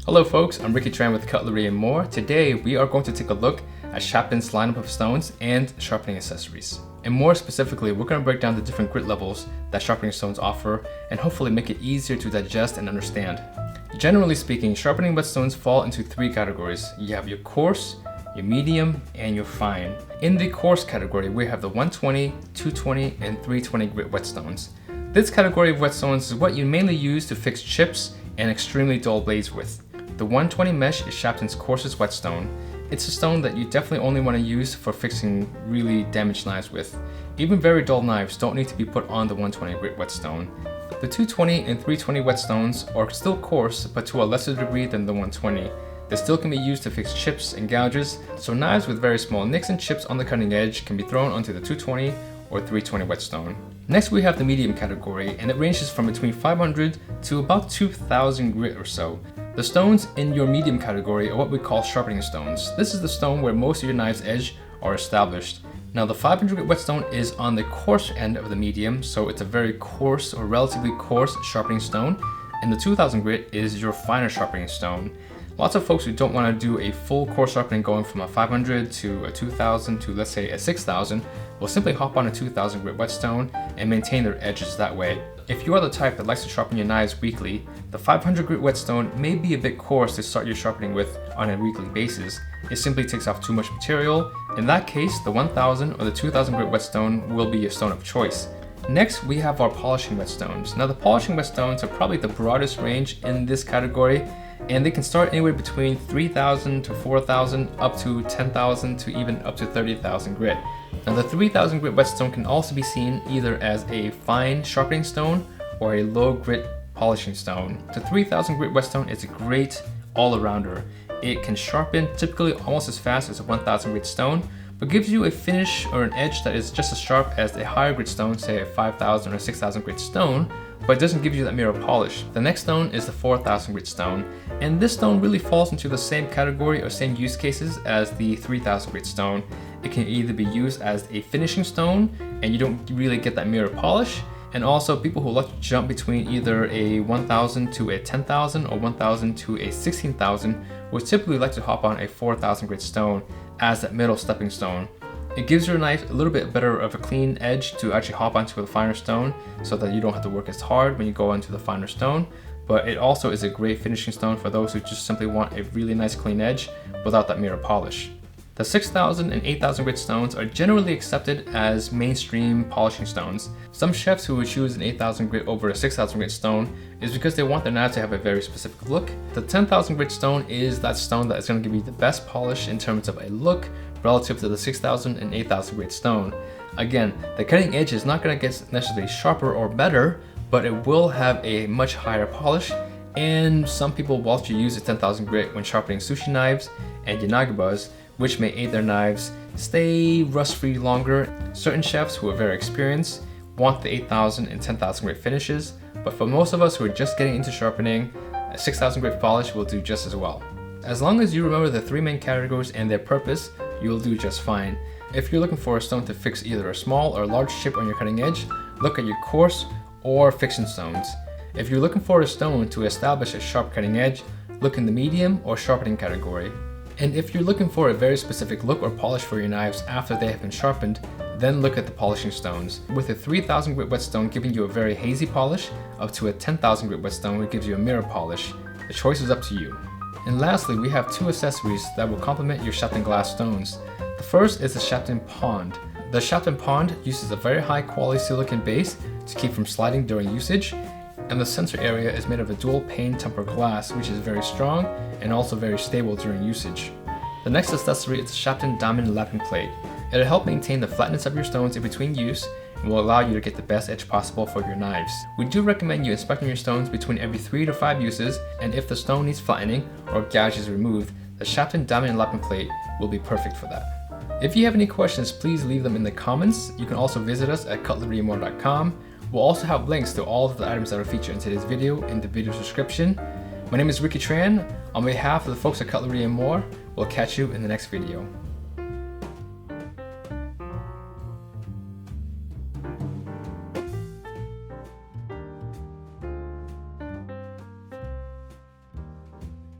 Hello folks, I'm Ricky Tran with Cutlery and More. Today we are going to take a look at Shapton's lineup of stones and sharpening accessories. And more specifically, we're going to break down the different grit levels that sharpening stones offer and hopefully make it easier to digest and understand. Generally speaking, sharpening whetstones fall into three categories. You have your coarse, your medium, and your fine. In the coarse category, we have the 120, 220, and 320 grit whetstones. This category of whetstones is what you mainly use to fix chips and extremely dull blades with. The 120 mesh is Shapton's coarsest whetstone. It's a stone that you definitely only want to use for fixing really damaged knives with. Even very dull knives don't need to be put on the 120 grit whetstone. The 220 and 320 whetstones are still coarse, but to a lesser degree than the 120. They still can be used to fix chips and gouges, so knives with very small nicks and chips on the cutting edge can be thrown onto the 220 or 320 whetstone. Next we have the medium category, and it ranges from between 500 to about 2,000 grit or so. The stones in your medium category are what we call sharpening stones. This is the stone where most of your knife's edge are established. Now the 500 grit whetstone is on the coarse end of the medium, so it's a very coarse or relatively coarse sharpening stone, and the 2000 grit is your finer sharpening stone. Lots of folks who don't want to do a full coarse sharpening going from a 500 to a 2000 to let's say a 6000 will simply hop on a 2000 grit whetstone and maintain their edges that way. If you are the type that likes to sharpen your knives weekly, the 500 grit whetstone may be a bit coarse to start your sharpening with on a weekly basis. It simply takes off too much material. In that case, the 1000 or the 2000 grit whetstone will be your stone of choice. Next, we have our polishing whetstones. Now the polishing whetstones are probably the broadest range in this category, and they can start anywhere between 3,000 to 4,000 up to 10,000 to even up to 30,000 grit. Now the 3,000 grit whetstone can also be seen either as a fine sharpening stone or a low grit polishing stone. The 3,000 grit whetstone is a great all-arounder. It can sharpen typically almost as fast as a 1,000 grit stone, but gives you a finish or an edge that is just as sharp as a higher grit stone, say a 5,000 or 6,000 grit stone, but it doesn't give you that mirror polish. The next stone is the 4,000 grit stone, and this stone really falls into the same category or same use cases as the 3,000 grit stone. It can either be used as a finishing stone, and you don't really get that mirror polish, and also people who like to jump between either a 1,000 to a 10,000 or 1,000 to a 16,000 would typically like to hop on a 4,000 grit stone as that middle stepping stone. It gives your knife a little bit better of a clean edge to actually hop onto a finer stone so that you don't have to work as hard when you go into the finer stone, but it also is a great finishing stone for those who just simply want a really nice clean edge without that mirror polish. The 6,000 and 8,000 grit stones are generally accepted as mainstream polishing stones. Some chefs who would choose an 8,000 grit over a 6,000 grit stone is because they want their knives to have a very specific look. The 10,000 grit stone is that stone that is going to give you the best polish in terms of a look relative to the 6,000 and 8,000 grit stone. Again, the cutting edge is not going to get necessarily sharper or better, but it will have a much higher polish, and some people will also use the 10,000 grit when sharpening sushi knives and yanagibas, which may aid their knives stay rust-free longer. Certain chefs who are very experienced want the 8,000 and 10,000 grit finishes, but for most of us who are just getting into sharpening, a 6,000 grit polish will do just as well. As long as you remember the three main categories and their purpose, you'll do just fine. If you're looking for a stone to fix either a small or large chip on your cutting edge, look at your coarse or fixing stones. If you're looking for a stone to establish a sharp cutting edge, look in the medium or sharpening category. And if you're looking for a very specific look or polish for your knives after they have been sharpened, then look at the polishing stones. With a 3,000 grit whetstone giving you a very hazy polish, up to a 10,000 grit whetstone which gives you a mirror polish. The choice is up to you. And lastly, we have two accessories that will complement your Shapton Glass Stones. The first is the Shapton Pond. The Shapton Pond uses a very high quality silicone base to keep from sliding during usage, and the center area is made of a dual pane tempered glass, which is very strong and also very stable during usage. The next accessory is the Shapton Diamond Lapping Plate. It'll help maintain the flatness of your stones in between use and will allow you to get the best edge possible for your knives. We do recommend you inspecting your stones between every 3 to 5 uses, and if the stone needs flattening or gouge is removed, the Shapton Diamond Lapping Plate will be perfect for that. If you have any questions, please leave them in the comments. You can also visit us at cutlerymore.com. We'll also have links to all of the items that are featured in today's video in the video description. My name is Ricky Tran. On behalf of the folks at Cutlery and More, we'll catch you in the next video.